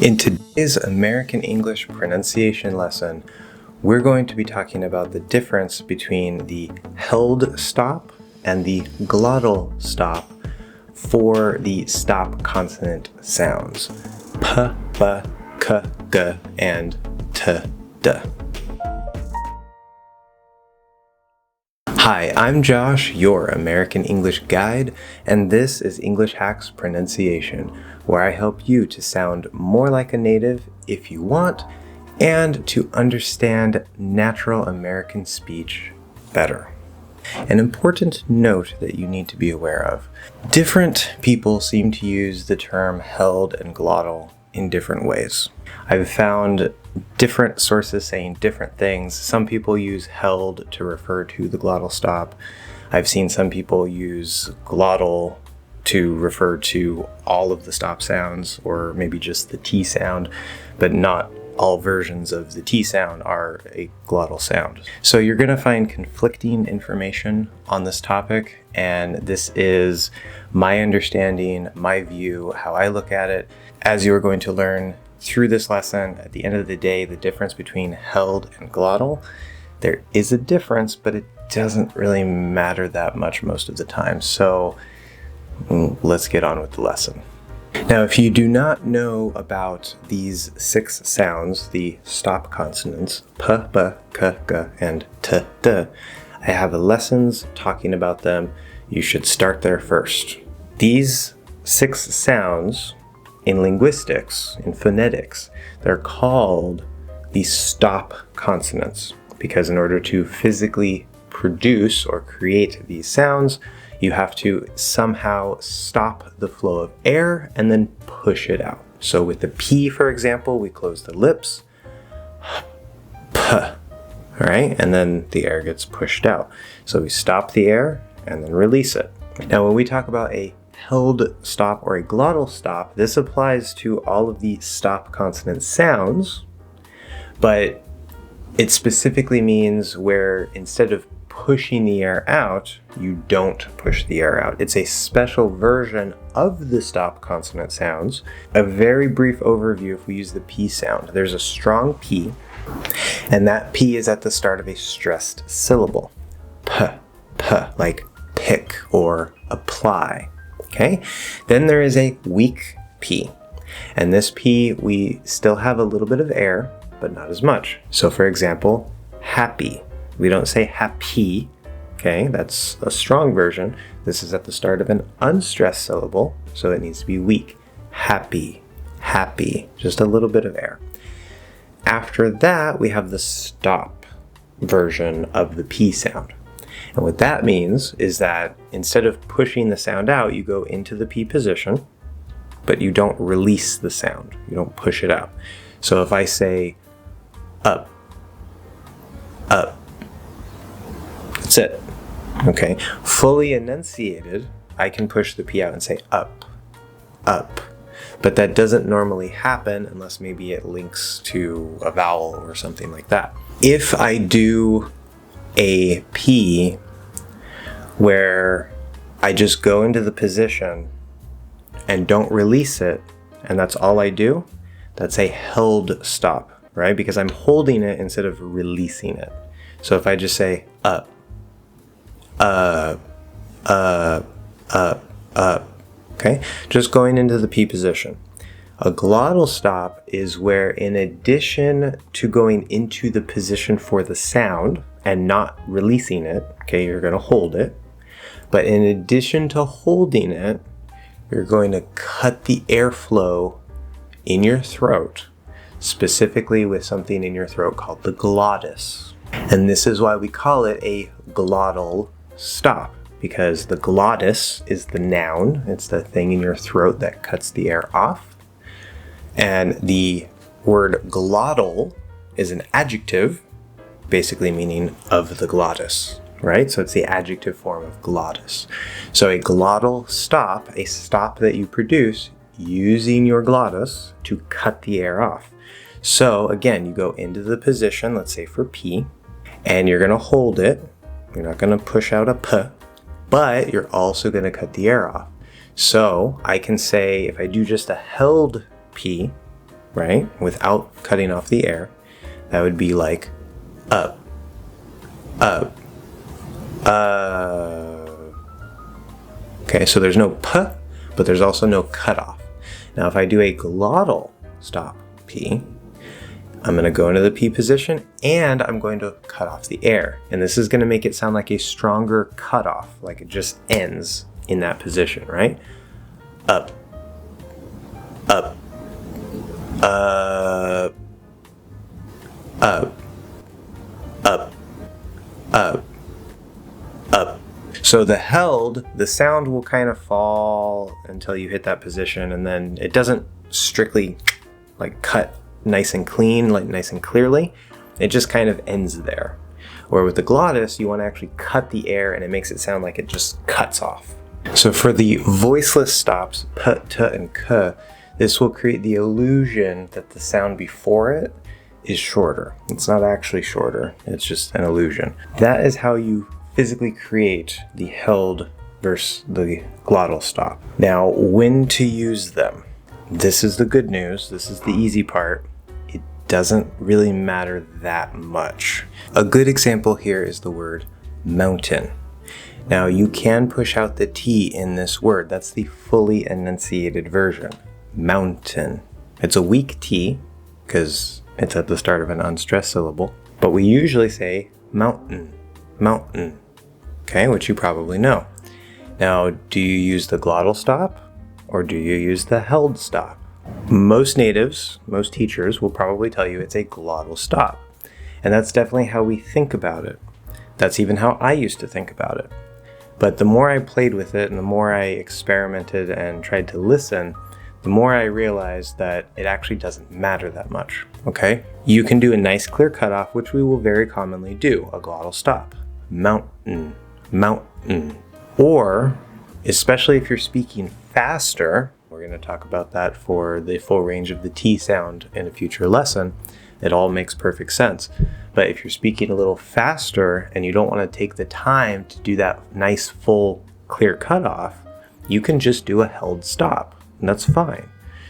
In today's American English pronunciation lesson, we're going to be talking about the difference between the held stop and the glottal stop for the stop consonant sounds. P, B, K, G, and T, D. Hi, I'm Josh, your American English guide, and this is English Hacks Pronunciation, where I help you to sound more like a native if you want, and to understand natural American speech better. An important note that you need to be aware of. Different people seem to use the term held and glottal in different ways. I've found different sources saying different things. Some people use held to refer to the glottal stop. I've seen some people use glottal to refer to all of the stop sounds, or maybe just the T sound, but not all versions of the T sound are a glottal sound. So you're going to find conflicting information on this topic, and this is my understanding, my view, how I look at it. As you are going to learn through this lesson, at the end of the day, the difference between held and glottal, there is a difference, but it doesn't really matter that much most of the time. So let's get on with the lesson. Now, if you do not know about these 6 sounds, the stop consonants, P, B, K, G, and T, D, I have lessons talking about them. You should start there first. These 6 sounds in linguistics, in phonetics, they're called the stop consonants, because in order to physically produce or create these sounds, you have to somehow stop the flow of air and then push it out. So with the P, for example, we close the lips, P, all right? And then the air gets pushed out. So we stop the air and then release it. Now, when we talk about a held stop or a glottal stop, this applies to all of the stop consonant sounds, but it specifically means where instead of pushing the air out, you don't push the air out. It's a special version of the stop consonant sounds. A very brief overview if we use the P sound. There's a strong P, and that P is at the start of a stressed syllable. P, P, like pick or apply. Okay? Then there is a weak P, and this P, we still have a little bit of air, but not as much. So for example, happy. We don't say happy, okay? That's a strong version. This is at the start of an unstressed syllable, so it needs to be weak. Happy, happy, just a little bit of air. After that, we have the stop version of the P sound. And what that means is that instead of pushing the sound out, you go into the P position, but you don't release the sound. You don't push it out. So if I say up, up, that's it. Okay. Fully enunciated, I can push the P out and say up, up. But that doesn't normally happen unless maybe it links to a vowel or something like that. If I do a P where I just go into the position and don't release it, and that's all I do, that's a held stop, right? Because I'm holding it instead of releasing it. So if I just say up, up, okay? Just going into the P position. A glottal stop is where, in addition to going into the position for the sound and not releasing it, okay, you're going to hold it, but in addition to holding it, you're going to cut the airflow in your throat, specifically with something in your throat called the glottis. And this is why we call it a glottal stop, because the glottis is the noun. It's the thing in your throat that cuts the air off. And the word glottal is an adjective, basically meaning of the glottis, right? So it's the adjective form of glottis. So a glottal stop, a stop that you produce using your glottis to cut the air off. So again, you go into the position, let's say for P, and you're going to hold it. You're not going to push out a P, but you're also going to cut the air off. So I can say, if I do just a held P, right? Without cutting off the air, that would be like up, up, Okay, so there's no p, but there's also no cutoff. Now, if I do a glottal stop P, I'm going to go into the P position and I'm going to cut off the air. And this is going to make it sound like a stronger cutoff, like it just ends in that position, right? Up, up, up, up, up, up, up. So the held, the sound will kind of fall until you hit that position, and then it doesn't strictly like cut nice and clean, like nice and clearly. It just kind of ends there. Or with the glottis, you want to actually cut the air and it makes it sound like it just cuts off. So for the voiceless stops, p, t, and k, this will create the illusion that the sound before it is shorter. It's not actually shorter, it's just an illusion. That is how you physically create the held versus the glottal stop. Now, when to use them? This is the good news. This is the easy part. It doesn't really matter that much. A good example here is the word mountain. Now, you can push out the T in this word. That's the fully enunciated version. Mountain. It's a weak T because it's at the start of an unstressed syllable, but we usually say mountain, mountain. Okay, which you probably know. Now, do you use the glottal stop or do you use the held stop? Most natives, most teachers will probably tell you it's a glottal stop. And that's definitely how we think about it. That's even how I used to think about it. But the more I played with it and the more I experimented and tried to listen, the more I realized that it actually doesn't matter that much, okay? You can do a nice clear cutoff, which we will very commonly do, a glottal stop. Mountain, mountain. Or, especially if you're speaking faster, we're going to talk about that for the full range of the T sound in a future lesson. It all makes perfect sense. But if you're speaking a little faster and you don't want to take the time to do that nice full clear cutoff, you can just do a held stop, and that's fine.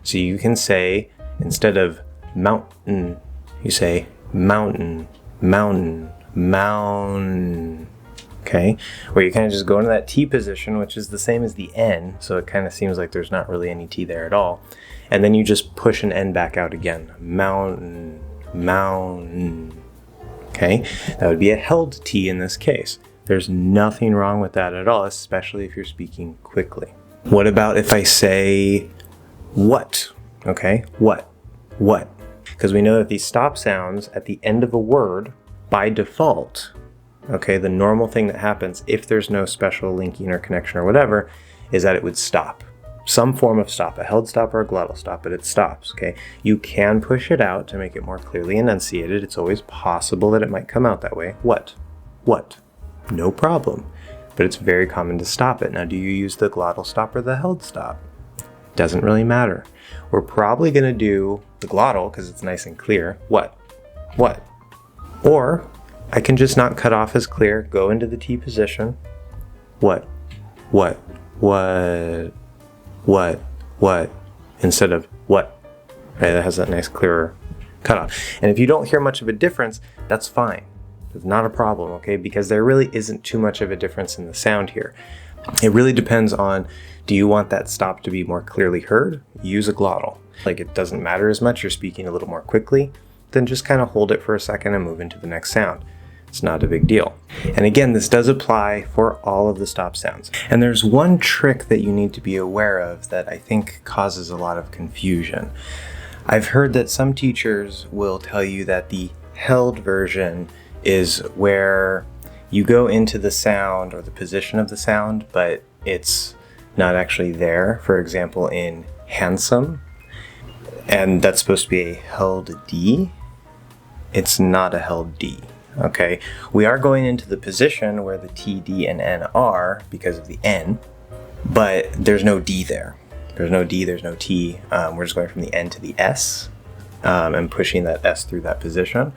So you can say, instead of mountain, you say mountain, mountain, mountain. Okay, where you kind of just go into that T position, which is the same as the N, so it kind of seems like there's not really any T there at all. And then you just push an N back out again. Mountain, mountain. Okay, that would be a held T in this case. There's nothing wrong with that at all, especially if you're speaking quickly. What about if I say what? Okay, what? Because we know that these stop sounds at the end of a word, by default, okay, the normal thing that happens if there's no special linking or connection or whatever is that it would stop. Some form of stop, a held stop or a glottal stop, but it stops, okay? You can push it out to make it more clearly enunciated. It's always possible that it might come out that way. What? No problem. But it's very common to stop it. Now, do you use the glottal stop or the held stop? Doesn't really matter. We're probably going to do the glottal because it's nice and clear. What? Or I can just not cut off as clear, go into the T position. What? Instead of what? Right, that has that nice clearer cutoff. And if you don't hear much of a difference, that's fine. It's not a problem, okay? Because there really isn't too much of a difference in the sound here. It really depends on, do you want that stop to be more clearly heard? Use a glottal. Like, it doesn't matter as much, you're speaking a little more quickly, then just kind of hold it for a second and move into the next sound. It's not a big deal. And again, this does apply for all of the stop sounds. And there's one trick that you need to be aware of that I think causes a lot of confusion. I've heard that some teachers will tell you that the held version is where you go into the sound or the position of the sound, but it's not actually there. For example, in handsome, and that's supposed to be a held D. It's not a held D. Okay, we are going into the position where the T, D, and N are because of the N, but there's no D there. There's no D, there's no T. We're just going from the N to the S and pushing that S through that position.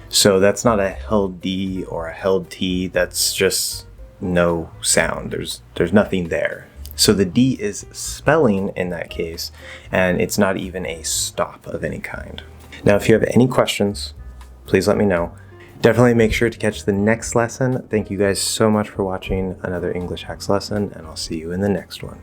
So that's not a held D or a held T. That's just no sound. There's nothing there. So the D is spelling in that case, and it's not even a stop of any kind. Now, if you have any questions, please let me know. Definitely make sure to catch the next lesson. Thank you guys so much for watching another English Hacks lesson, and I'll see you in the next one.